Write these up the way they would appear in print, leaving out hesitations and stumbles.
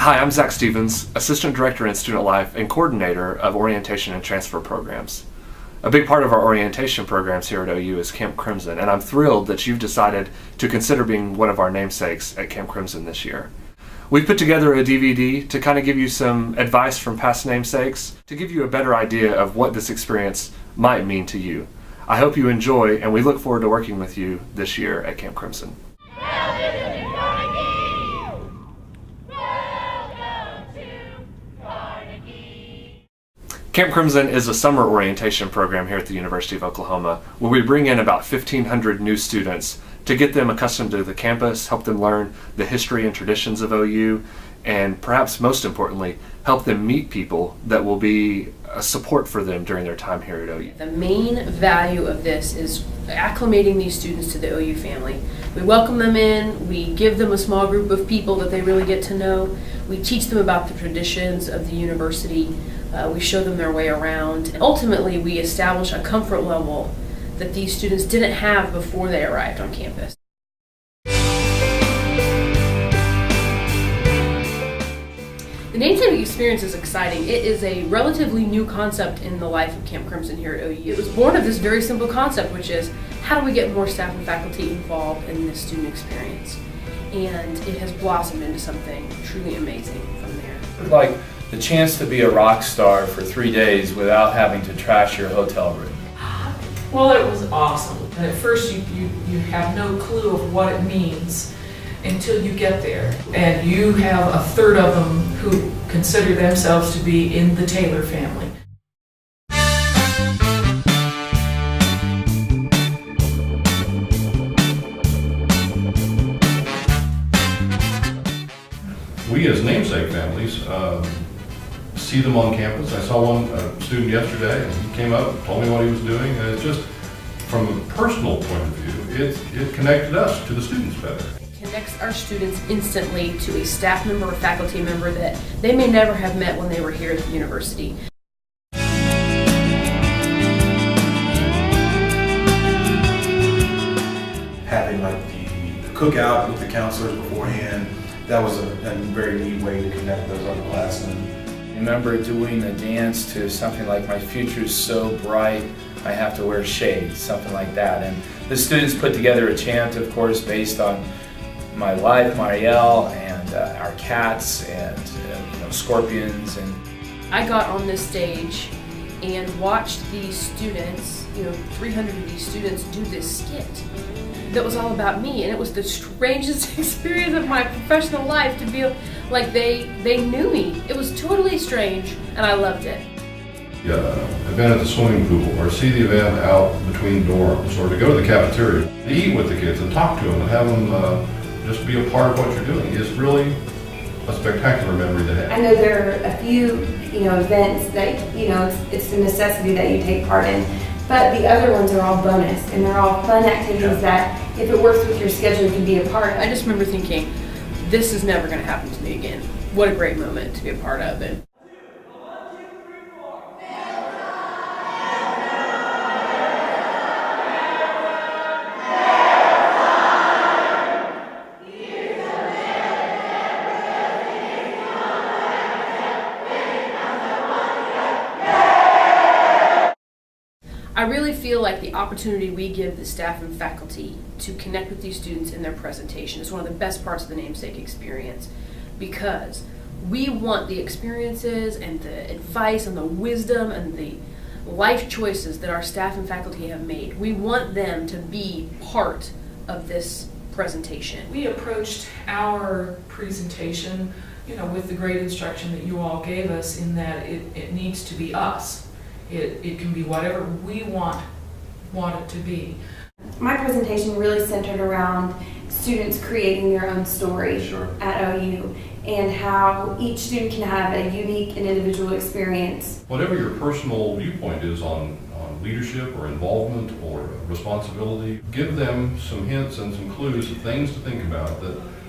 Hi, I'm Zach Stevens, Assistant Director in Student Life and Coordinator of Orientation and Transfer Programs. A big part of our orientation programs here at OU is Camp Crimson, and I'm thrilled that you've decided to consider being one of our namesakes at Camp Crimson this year. We've put together a DVD to kind of give you some advice from past namesakes, to give you a better idea of what this experience might mean to you. I hope you enjoy, and we look forward to working with you this year at Camp Crimson. Camp Crimson is a summer orientation program here at the University of Oklahoma where we bring in about 1,500 new students to get them accustomed to the campus, help them learn the history and traditions of OU, and perhaps most importantly, help them meet people that will be a support for them during their time here at OU. The main value of this is acclimating these students to the OU family. We welcome them in, we give them a small group of people that they really get to know, we teach them about the traditions of the university, we show them their way around. And ultimately, we establish a comfort level that these students didn't have before they arrived on campus. The namesake experience is exciting. It is a relatively new concept in the life of Camp Crimson here at OU. It was born of this very simple concept, which is how do we get more staff and faculty involved in this student experience? And it has blossomed into something truly amazing from there. Like the chance to be a rock star for 3 days without having to trash your hotel room. Well, it was awesome. And at first you have no clue of what it means until you get there. And you have a third of them who consider themselves to be in the Taylor family. We as namesake families see them on campus. I saw one student yesterday, and he came up and told me what he was doing, and it's just, from a personal point of view, it connected us to the students better. It connects our students instantly to a staff member or faculty member that they may never have met when they were here at the university. Having like the cookout with the counselors beforehand, that was a very neat way to connect those upperclassmen. I remember doing a dance to something like "My Future's So Bright, I Have to Wear Shades," something like that. And the students put together a chant, of course, based on my life, Marielle, and our cats, and scorpions. And I got on this stage and watched these students, 300 of these students do this skit that was all about me, and it was the strangest experience of my professional life to feel like they knew me. It was totally strange, and I loved it. Yeah, event at the swimming pool, or see the event out between dorms, or to go to the cafeteria, to eat with the kids and talk to them and have them just be a part of what you're doing is really a spectacular memory to have. I know there are a few, events that, it's a necessity that you take part in, but the other ones are all bonus, and they're all fun activities that, if it works with your schedule, you can be a part of. I just remember thinking, this is never going to happen to me again. What a great moment to be a part of it. I really feel like the opportunity we give the staff and faculty to connect with these students in their presentation is one of the best parts of the namesake experience, because we want the experiences and the advice and the wisdom and the life choices that our staff and faculty have made. We want them to be part of this presentation. We approached our presentation, with the great instruction that you all gave us, in that it needs to be us. It can be whatever we want it to be. My presentation really centered around students creating their own story at OU, and how each student can have a unique and individual experience. Whatever your personal viewpoint is on leadership or involvement or responsibility, give them some hints and some clues of things to think about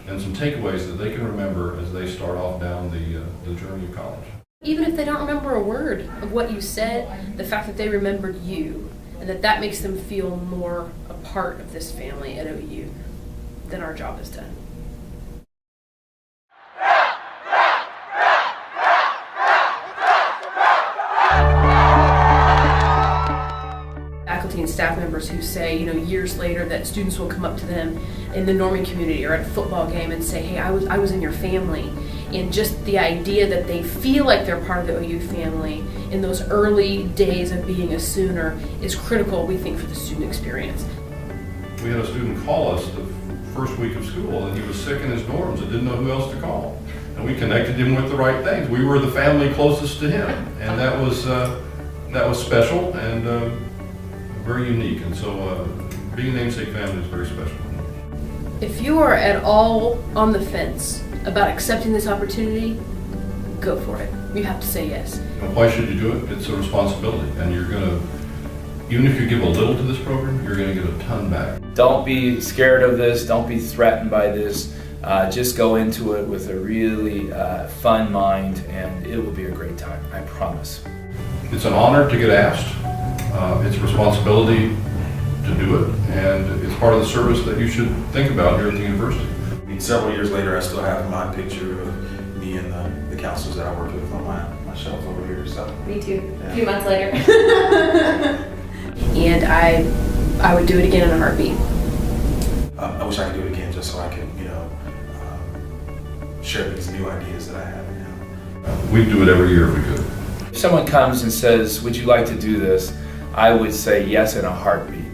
and some takeaways that they can remember as they start off down the journey of college. Even if they don't remember a word of what you said, the fact that they remembered you, and that makes them feel more a part of this family at OU, then our job is done. faculty and staff members who say, years later that students will come up to them in the Normie community or at a football game and say, hey, I was in your family. And just the idea that they feel like they're part of the OU family in those early days of being a Sooner is critical, we think, for the student experience. We had a student call us the first week of school, and he was sick in his dorms and didn't know who else to call. And we connected him with the right things. We were the family closest to him, and that was special and very unique. And so being a Namesake family is very special. If you are at all on the fence about accepting this opportunity, go for it. You have to say yes. And why should you do it? It's a responsibility, and you're going to, even if you give a little to this program, you're going to get a ton back. Don't be scared of this. Don't be threatened by this. Just go into it with a really fun mind, and it will be a great time, I promise. It's an honor to get asked. It's a responsibility to do it, and it's part of the service that you should think about here at the university. Several years later, I still have my picture of me and the counselors that I worked with on my shelf over here. So Me too. Yeah. A few months later. And I would do it again in a heartbeat. I wish I could do it again just so I could, share these new ideas that I have now. We'd do it every year if we could. If someone comes and says, would you like to do this? I would say yes in a heartbeat.